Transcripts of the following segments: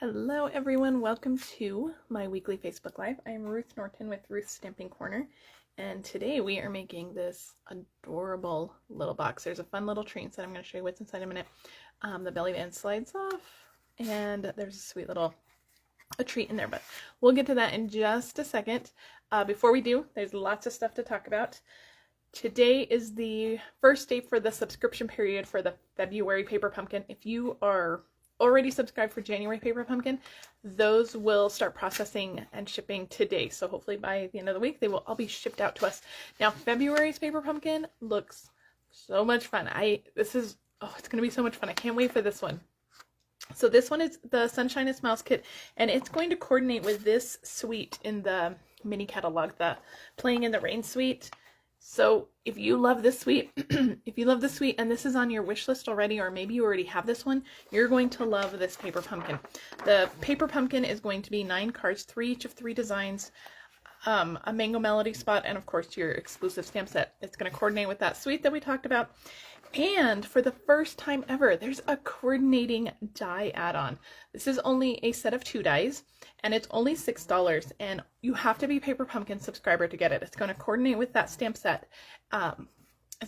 Hello everyone, welcome to my weekly Facebook Live. I am Ruth Norton with Ruth's Stamping Corner, and today we are making this adorable little box. There's a fun little tree inside. I'm going to show you what's inside in a minute. The belly band slides off, and there's a sweet little treat in there, but we'll get to that in just a second. Before we do, there's lots of stuff to talk about. Today is the first day for the subscription period for the February Paper Pumpkin. If you are already subscribed for January Paper Pumpkin, those will start processing and shipping today. So hopefully by the end of the week, they will all be shipped out to us. Now, February's Paper Pumpkin looks so much fun. It's going to be so much fun. I can't wait for this one. So this one is the Sunshine and Smiles kit, and it's going to coordinate with this suite in the mini catalog, the Playing in the Rain suite. So if you love this suite, and this is on your wish list already, or maybe you already have this one, you're going to love this Paper Pumpkin. The Paper Pumpkin is going to be 9 cards, 3 each of 3 designs, a Mango Melody spot, and of course your exclusive stamp set. It's going to coordinate with that suite that we talked about. And for the first time ever, there's a coordinating die add-on. This is only a set of 2 dies, and it's only $6, and you have to be Paper Pumpkin subscriber to get it. It's going to coordinate with that stamp set. And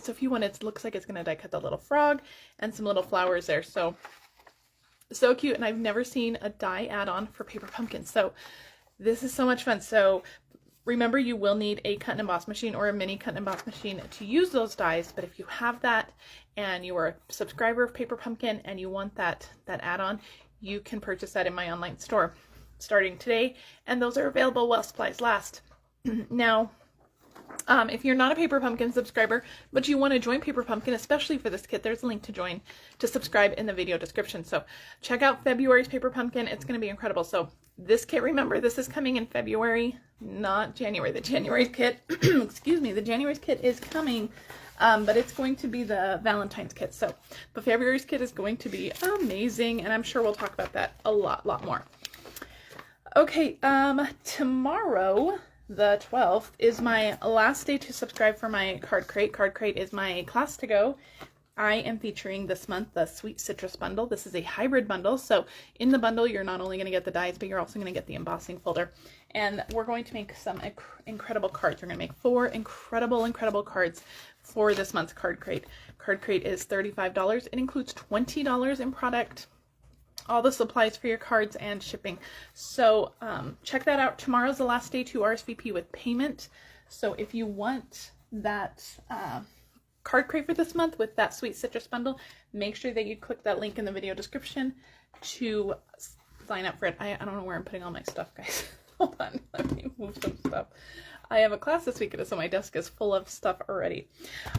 so if you want it, looks like it's going to die cut the little frog and some little flowers there. So cute, and I've never seen a die add-on for Paper Pumpkin. So this is so much fun. So remember, you will need a cut and emboss machine or a mini cut and emboss machine to use those dies, but if you have that and you are a subscriber of Paper Pumpkin and you want that add-on, you can purchase that in my online store starting today, and those are available while supplies last. Now, if you're not a Paper Pumpkin subscriber, but you want to join Paper Pumpkin, especially for this kit, there's a link to subscribe in the video description. So check out February's Paper Pumpkin. It's going to be incredible. So this kit, remember, this is coming in February, not January. The January kit, excuse me, the January's kit is coming, but it's going to be the Valentine's kit. So the February's kit is going to be amazing, and I'm sure we'll talk about that a lot more. Okay, tomorrow, the 12th, is my last day to subscribe for my card crate. Card crate is my class to go. I am featuring this month the Sweet Citrus bundle. This is a hybrid bundle. So in the bundle, you're not only going to get the dies, but you're also going to get the embossing folder. And we're going to make some incredible cards. We're going to make 4 incredible cards for this month's card crate. Card crate is $35. It includes $20 in product, all the supplies for your cards, and shipping. So check that out. Tomorrow's the last day to RSVP with payment. So if you want that card crate for this month with that Sweet Citrus bundle, make sure that you click that link in the video description to sign up for it. I don't know where I'm putting all my stuff, guys. Hold on, let me move some stuff. I have a class this week, so my desk is full of stuff already.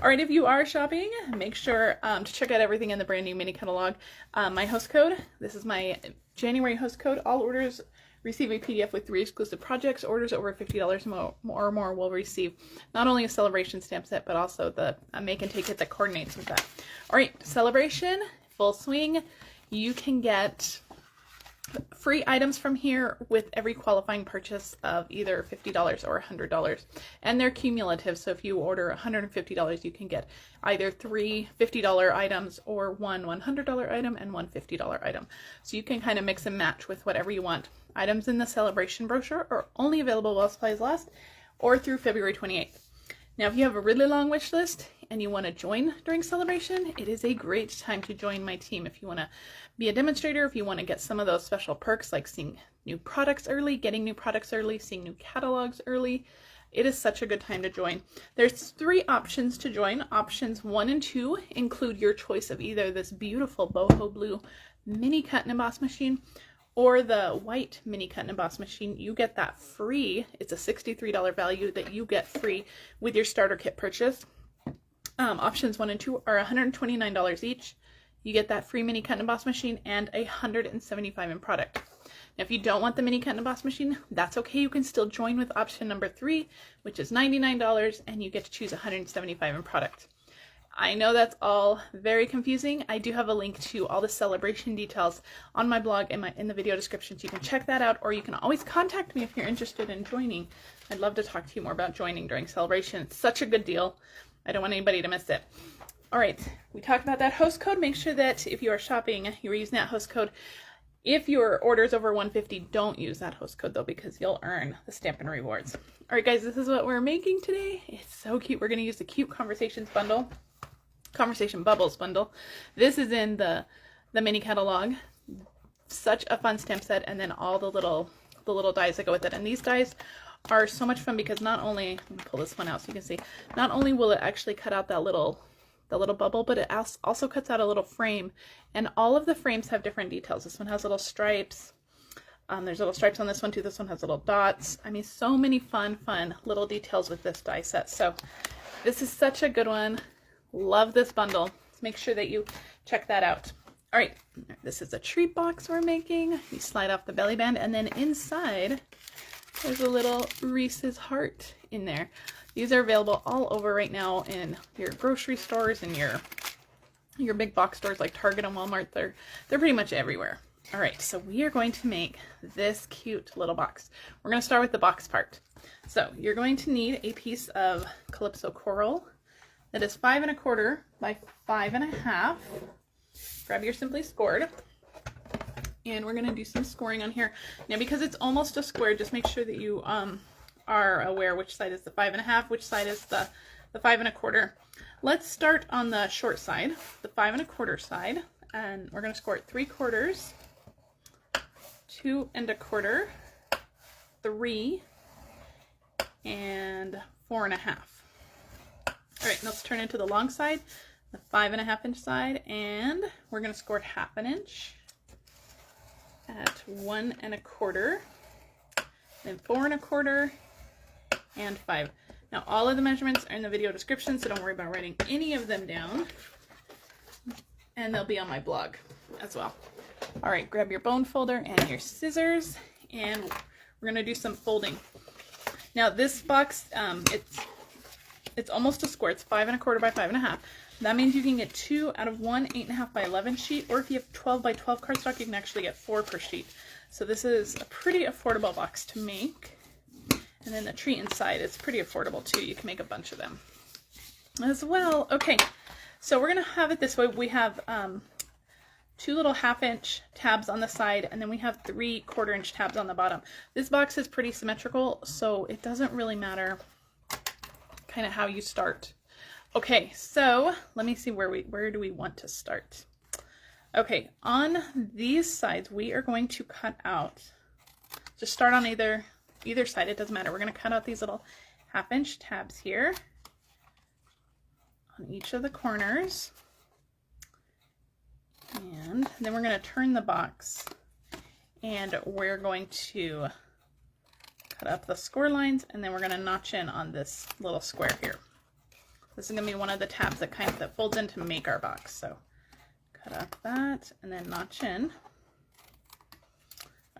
All right, if you are shopping, make sure to check out everything in the brand new mini catalog. My host code, this is my January host code. All orders receive a PDF with 3 exclusive projects. Orders over $50 or more will receive not only a Sale-a-Bration stamp set, but also the make and take kit that coordinates with that. All right, Sale-a-Bration, full swing. You can get free items from here with every qualifying purchase of either $50 or $100, and they're cumulative. So if you order $150, you can get either 3 $50 items or 1 $100 item and 1 $50 item. So you can kind of mix and match with whatever you want. Items in the Sale-a-Bration brochure are only available while supplies last or through February 28th. Now, if you have a really long wish list and you want to join during Sale-a-Bration, it is a great time to join my team. If you want to be a demonstrator, if you want to get some of those special perks like seeing new products early, getting new products early, seeing new catalogs early, it is such a good time to join. There's 3 options to join. Options 1 and 2 include your choice of either this beautiful boho blue mini cut and emboss machine or the white mini cut and emboss machine. You get that free. It's a $63 value that you get free with your starter kit purchase. Options 1 and 2 are $129 each. You get that free mini cut and emboss machine and $175 in product. Now, if you don't want the mini cut and emboss machine, that's okay. You can still join with option number 3, which is $99, and you get to choose $175 in product. I know that's all very confusing. I do have a link to all the Sale-a-Bration details on my blog in the video description, so you can check that out, or you can always contact me if you're interested in joining. I'd love to talk to you more about joining during Sale-a-Bration. It's such a good deal. I don't want anybody to miss it. All right, we talked about that host code. Make sure that if you are shopping, you are using that host code. If your order is over 150, don't use that host code though, because you'll earn the Stampin' Rewards. All right, guys, this is what we're making today. It's so cute. We're going to use the Cute Conversation Bubbles bundle. This is in the mini catalog. Such a fun stamp set, and then all the little dies that go with it. And these dies are so much fun because not only, I'm gonna pull this one out so you can see, not only will it actually cut out the little bubble, but it also cuts out a little frame, and all of the frames have different details. This one has little stripes. There's little stripes on this one too. This one has little dots. I mean, so many fun little details with this die set. So this is such a good one. Love this bundle. Make sure that you check that out. All right, this is a treat box we're making. You slide off the belly band, and then inside there's a little Reese's heart in there. These are available all over right now in your grocery stores and your big box stores like Target and Walmart. They're pretty much everywhere. All right, so we are going to make this cute little box. We're going to start with the box part. So you're going to need a piece of Calypso Coral that is 5 1/4 by 5 1/2. Grab your Simply Scored, and we're going to do some scoring on here. Now, because it's almost a square, just make sure that you are aware which side is the 5 1/2, which side is the 5 1/4. Let's start on the short side, the 5 1/4 side, and we're going to score it 3/4, 2 1/4, 3, and 4 1/2. All right, let's turn into the long side, the 5 1/2 inch side, and we're going to score it 1/2 inch at 1 1/4, then 4 1/4, and 5. Now all of the measurements are in the video description, so don't worry about writing any of them down, and they'll be on my blog as well. All right, grab your bone folder and your scissors, and we're going to do some folding. Now this box, it's almost a square. It's 5 1/4 by 5 1/2. That means you can get 2 out of 1 8 1/2 by 11 sheet, or if you have 12 by 12 cardstock, you can actually get 4 per sheet. So this is a pretty affordable box to make. And then the treat inside is pretty affordable too. You can make a bunch of them as well. Okay, so we're gonna have it this way. We have 2 little 1/2 inch tabs on the side, and then we have 3/4 inch tabs on the bottom. This box is pretty symmetrical, so it doesn't really matter kind of how you start. Okay, so let me see where do we want to start. Okay, on these sides we are going to cut out, just start on either side, it doesn't matter. We're going to cut out these little 1/2 inch tabs here on each of the corners, and then we're going to turn the box, and we're going to cut up the score lines, and then we're going to notch in on this little square here. This is going to be one of the tabs that folds in to make our box. So cut up that and then notch in.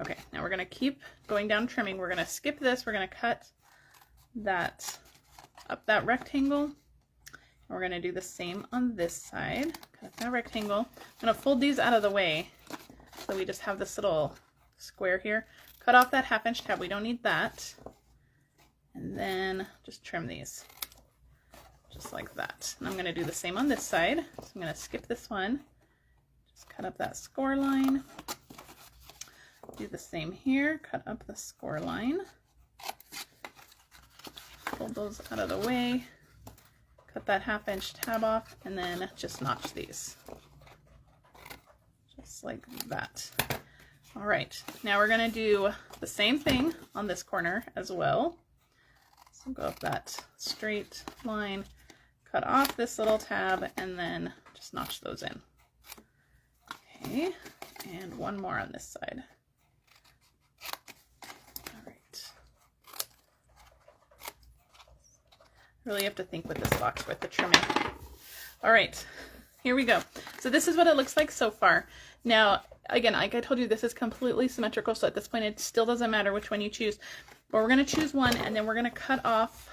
Okay, now we're going to keep going down trimming. We're going to skip this. We're going to cut that up that rectangle. And we're going to do the same on this side. Cut that rectangle. I'm going to fold these out of the way so we just have this little square here. Cut off that 1/2 inch tab. We don't need that. And then just trim these. Just like that. And I'm going to do the same on this side. So I'm going to skip this one. Just cut up that score line. Do the same here. Cut up the score line. Fold those out of the way. Cut that 1/2 inch tab off, and then just notch these. Just like that. All right. Now we're going to do the same thing on this corner as well. So go up that straight line. Cut off this little tab, and then just notch those in. Okay, and one more on this side. All right. Really have to think with this box with the trimming. All right, here we go. So this is what it looks like so far. Now, again, like I told you, this is completely symmetrical, so at this point it still doesn't matter which one you choose. But we're going to choose one, and then we're going to cut off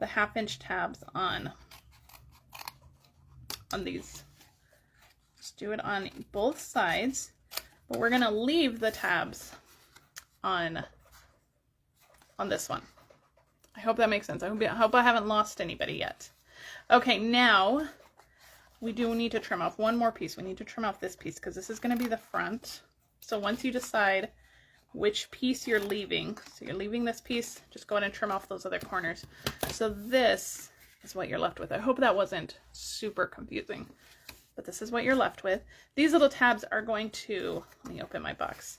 the 1/2 inch tabs on these. Just do it on both sides, but we're going to leave the tabs on this one. I hope that makes sense. I hope I haven't lost anybody yet. Okay, now we do need to trim off one more piece. We need to trim off this piece because this is going to be the front. So once you decide which piece you're leaving, so you're leaving this piece, just go ahead and trim off those other corners. So this is what you're left with. I hope that wasn't super confusing, but this is what you're left with. These little tabs are going to, let me open my box.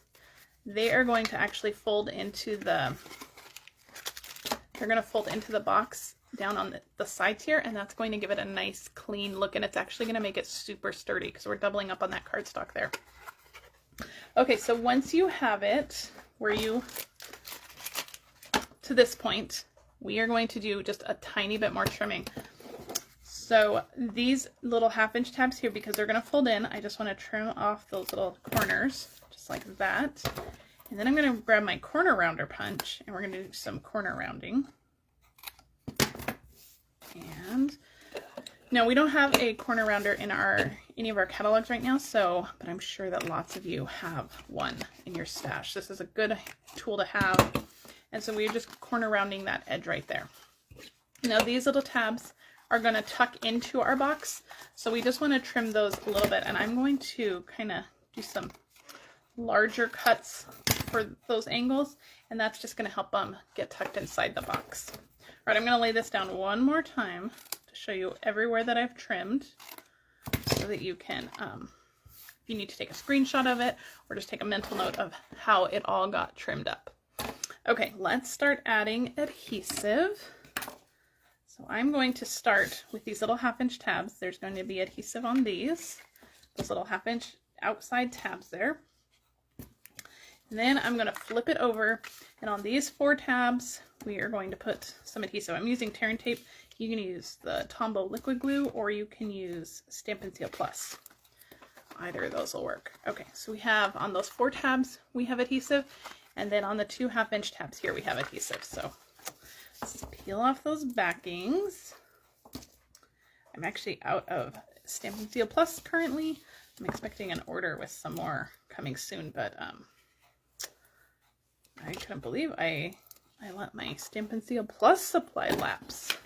They are going to actually fold into the, they're going to fold into the box down on the sides here, and that's going to give it a nice clean look, and it's actually going to make it super sturdy because we're doubling up on that cardstock there. Okay, so once you have it where you, to this point, we are going to do just a tiny bit more trimming. So these little 1/2-inch tabs here, because they're going to fold in, I just want to trim off those little corners, just like that. And then I'm going to grab my corner rounder punch, and we're going to do some corner rounding. And no, we don't have a corner rounder in any of our catalogs right now, so, but I'm sure that lots of you have one in your stash. This is a good tool to have. And so we're just corner rounding that edge right there. Now these little tabs are going to tuck into our box, so we just want to trim those a little bit, and I'm going to kind of do some larger cuts for those angles, and that's just going to help them get tucked inside the box. All right, I'm going to lay this down one more time to show you everywhere that I've trimmed, so that you can, if you need to take a screenshot of it, or just take a mental note of how it all got trimmed up. Okay, let's start adding adhesive. So I'm going to start with these little 1/2-inch tabs. There's going to be adhesive on those little 1/2-inch outside tabs there. And then I'm going to flip it over, and on these 4 tabs, we are going to put some adhesive. I'm using tear and tape. You can use the Tombow liquid glue, or you can use Stampin' Seal Plus. Either of those will work. Okay, so we have on those 4 tabs, we have adhesive, and then on the 2 1/2-inch tabs here, we have adhesive. So let's peel off those backings. I'm actually out of Stampin' Seal Plus currently. I'm expecting an order with some more coming soon, but I couldn't believe I let my Stampin' Seal Plus supply lapse.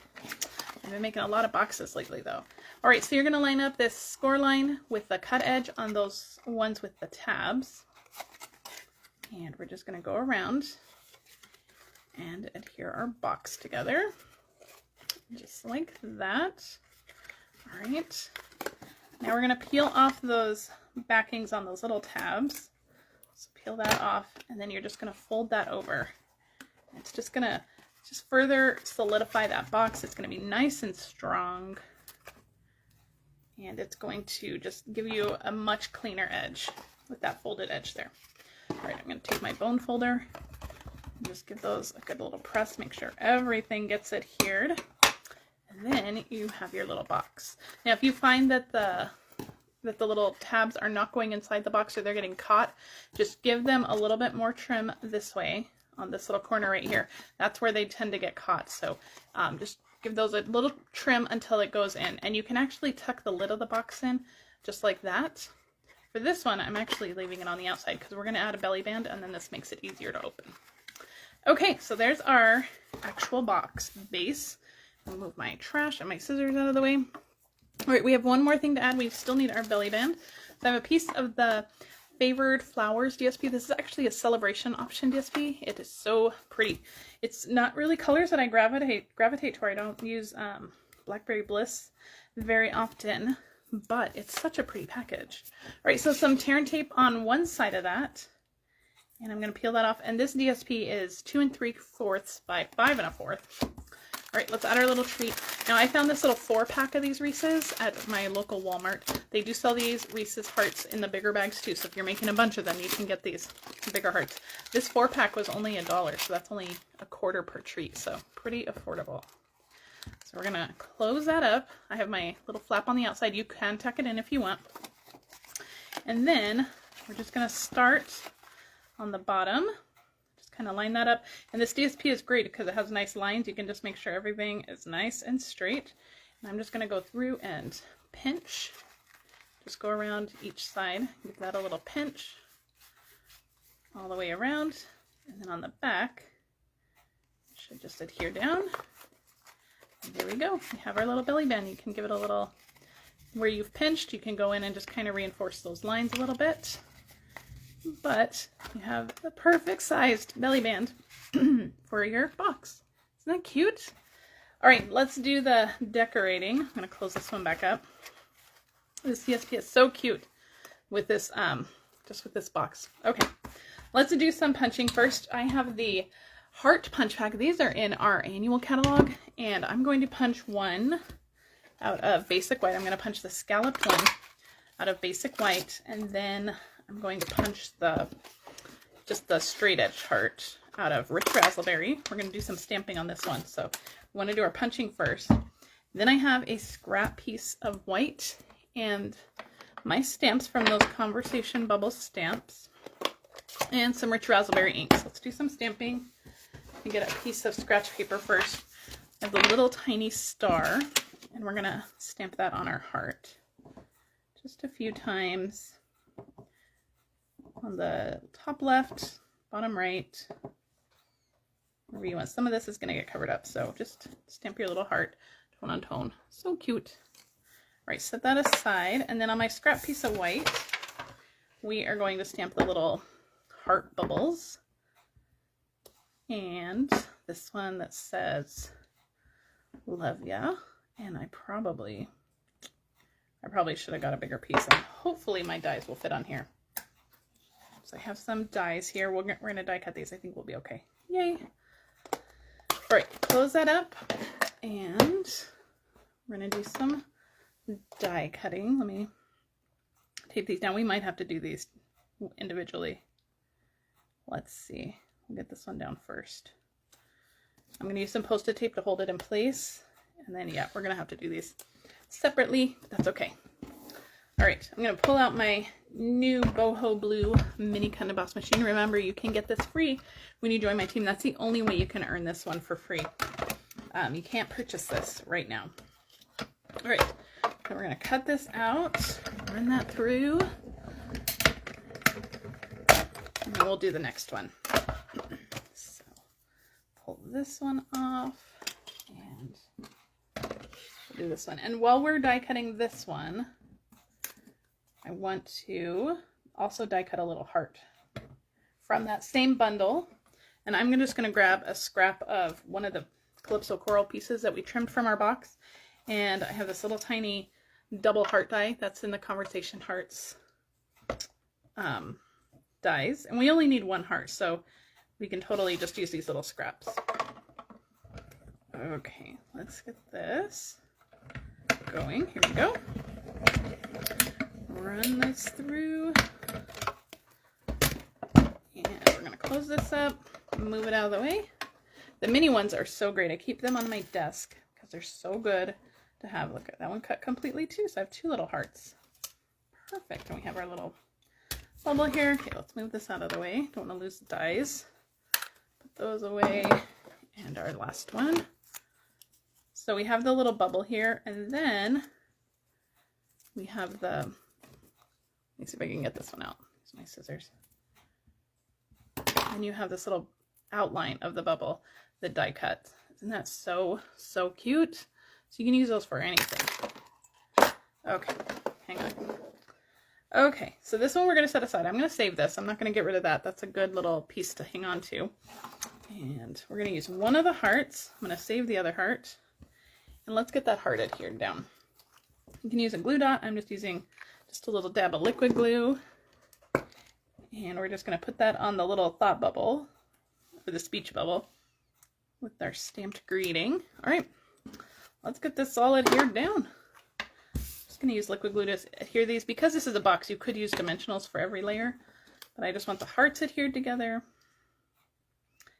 I've been making a lot of boxes lately though. All right, so you're gonna line up this score line with the cut edge on those ones with the tabs. And we're just gonna go around and adhere our box together, just like that. All right, now we're gonna peel off those backings on those little tabs. So peel that off, and then you're just gonna fold that over. It's just gonna further solidify that box. It's gonna be nice and strong, and it's going to just give you a much cleaner edge with that folded edge there. All right, I'm gonna take my bone folder and just give those a good little press, make sure everything gets adhered, and then you have your little box. Now, if you find that the little tabs are not going inside the box or they're getting caught, just give them a little bit more trim this way on this little corner right here. That's where they tend to get caught. So just give those a little trim until it goes in, and you can actually tuck the lid of the box in just like that. For this one, I'm actually leaving it on the outside because we're going to add a belly band, and then this makes it easier to open. Okay, so there's our actual box base. I'll move my trash and my scissors out of the way. All right, we have one more thing to add. We still need our belly band. So I have a piece of the favored Flowers DSP. This is actually a Sale-a-Bration option DSP. It is so pretty. It's not really colors that I gravitate toward. I don't use Blackberry Bliss very often, but it's such a pretty package. All right, so some tear and tape on one side of that, and I'm going to peel that off. And this DSP is 2 3/4 by 5 1/4. All right, let's add our little treat. Now, I found this little 4-pack of these Reese's at my local Walmart. They do sell these Reese's hearts in the bigger bags too, so if you're making a bunch of them, you can get these bigger hearts. This 4-pack was only $1, so that's only $1/4 per treat, so pretty affordable. So we're gonna close that up. I have my little flap on the outside. You can tuck it in if you want. And then we're just gonna start on the bottom. Kind of line that up, and this DSP is great because it has nice lines. You can just make sure everything is nice and straight. And I'm just going to go through and pinch, just go around each side, give that a little pinch all the way around, and then on the back it should just adhere down. And there we go, we have our little belly band. You can give it a little, where you've pinched, you can go in and just kind of reinforce those lines a little bit. but you have the perfect sized belly band for your box. Isn't that cute? All right, let's do the decorating. I'm gonna close this one back up. This DSP is so cute with this, just with this box. Okay, let's do some punching first. I have the heart punch pack. These are in our annual catalog, and I'm going to punch one out of basic white. I'm going to punch the scalloped one out of basic white, and then I'm going to punch just the straight edge heart out of rich razzleberry. We're going to do some stamping on this one, so we want to do our punching first. Then I have a scrap piece of white and my stamps from those Conversation Bubble stamps and some rich razzleberry inks. Let's do some stamping. And get a piece of scratch paper first. I have a little tiny star, and we're gonna stamp that on our heart just a few times on the top left, bottom right, wherever you want. Some of this is gonna get covered up, so just stamp your little heart tone on tone. So cute. All right, set that aside, and then on my scrap piece of white, we are going to stamp the little heart bubbles. And this one that says love ya, and I probably should have got a bigger piece, and hopefully my dies will fit on here. So I have some dies here. We're gonna die cut these. I think we'll be okay. Yay. All right, close that up, and we're gonna do some die cutting. Let me tape these down. We might have to do these individually. Let's see. We'll get this one down first. I'm going to use some Post-it tape to hold it in place. And then, yeah, we're going to have to do these separately, but that's okay. All right, I'm going to pull out my new Boho Blue mini cut and emboss machine. Remember, you can get this free when you join my team. That's the only way you can earn this one for free. You can't purchase this right now. All right, so we're going to cut this out, run that through, and then we'll do the next one. So pull this one off and we'll do this one. And while we're die cutting this one, I want to also die cut a little heart from that same bundle. And I'm just going to grab a scrap of one of the Calypso Coral pieces that we trimmed from our box. And I have this little tiny double heart die that's in the Conversation Hearts dies, and we only need one heart, so we can totally just use these little scraps. Okay, let's get this going. Here we go. Run this through, and we're gonna close this up, move it out of the way. The mini ones are so great. I keep them on my desk because they're so good to have. Look at that one cut completely too, so I have two little hearts. Perfect. And we have our little bubble here. Okay, let's move this out of the way. Don't want to lose the dies. Put those away. And our last one. So we have the little bubble here, and then we have the, let me see if I can get this one out. Here's my scissors. And you have this little outline of the bubble, the die cut. Isn't that so, so cute? So you can use those for anything. Okay, hang on. Okay, so this one we're going to set aside. I'm going to save this. I'm not going to get rid of that. That's a good little piece to hang on to. And we're going to use one of the hearts. I'm going to save the other heart. And let's get that heart adhered down. You can use a glue dot. I'm just using just a little dab of liquid glue. And we're just going to put that on the little thought bubble, or the speech bubble, with our stamped greeting. All right, let's get this all adhered down. Just going to use liquid glue to adhere these. Because this is a box, you could use dimensionals for every layer, but I just want the hearts adhered together.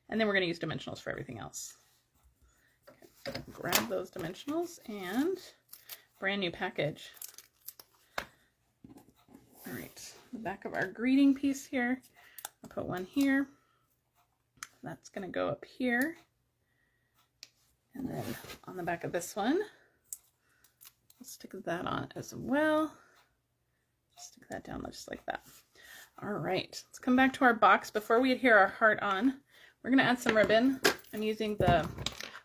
And then we're going to use dimensionals for everything else. Okay. Grab those dimensionals and brand new package. All right, the back of our greeting piece here. I'll put one here. That's going to go up here. And then on the back of this one, I'll stick that on as well. Stick that down just like that. All right, let's come back to our box. Before we adhere our heart on, we're going to add some ribbon. I'm using the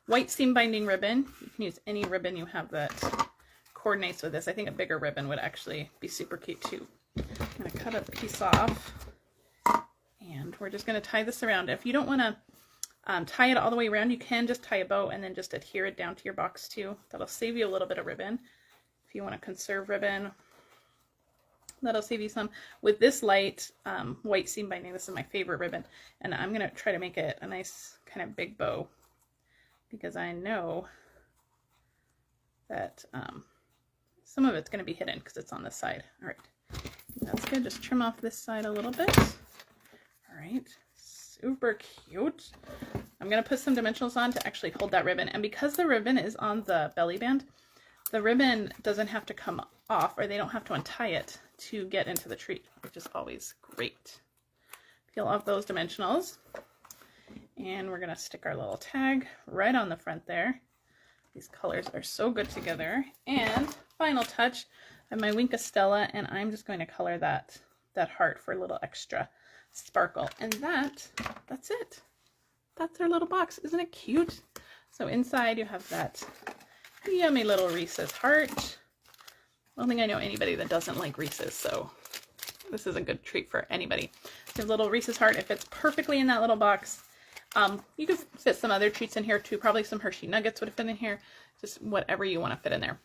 white seam binding ribbon. You can use any ribbon you have that coordinates with this. I think a bigger ribbon would actually be super cute too. I'm going to cut a piece off around. We're just going to tie this around. If you don't want to tie it all the way around, you can just tie a bow and then just adhere it down to your box too. That'll save you a little bit of ribbon. If you want to conserve ribbon, that'll save you some. With this light white seam binding, this is my favorite ribbon, and I'm going to try to make it a nice kind of big bow because I know that some of it's going to be hidden because it's on this side. All right, that's good. Just trim off this side a little bit. All right, super cute. I'm going to put some dimensionals on to actually hold that ribbon, and because the ribbon is on the belly band, the ribbon doesn't have to come off, or they don't have to untie it to get into the tree, which is always great. Peel off those dimensionals, and we're going to stick our little tag right on the front there. These colors are so good together. And final touch, I have my Wink of Stella, and I'm just going to color that heart for a little extra sparkle. And that's it. That's our little box. Isn't it cute? So inside you have that yummy little Reese's heart. I don't think I know anybody that doesn't like Reese's, so this is a good treat for anybody. So little Reese's heart, it fits perfectly in that little box. You could fit some other treats in here too. Probably some Hershey Nuggets would fit in here. Just whatever you want to fit in there.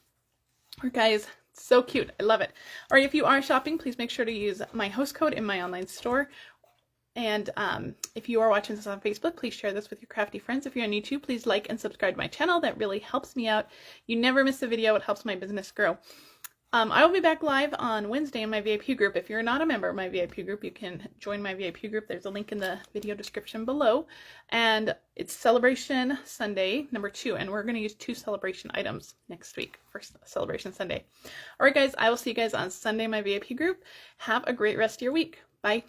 All right, guys, so cute. I love it. All right, if you are shopping, please make sure to use my host code in my online store. And if you are watching this on Facebook, please share this with your crafty friends. If you're on YouTube, please like and subscribe to my channel. That really helps me out. You never miss a video. It helps my business grow. I will be back live on Wednesday in my VIP group. If you're not a member of my VIP group, you can join my VIP group. There's a link in the video description below. And it's Celebration Sunday #2. And we're going to use 2 celebration items next week for Celebration Sunday. All right, guys, I will see you guys on Sunday in my VIP group. Have a great rest of your week. Bye.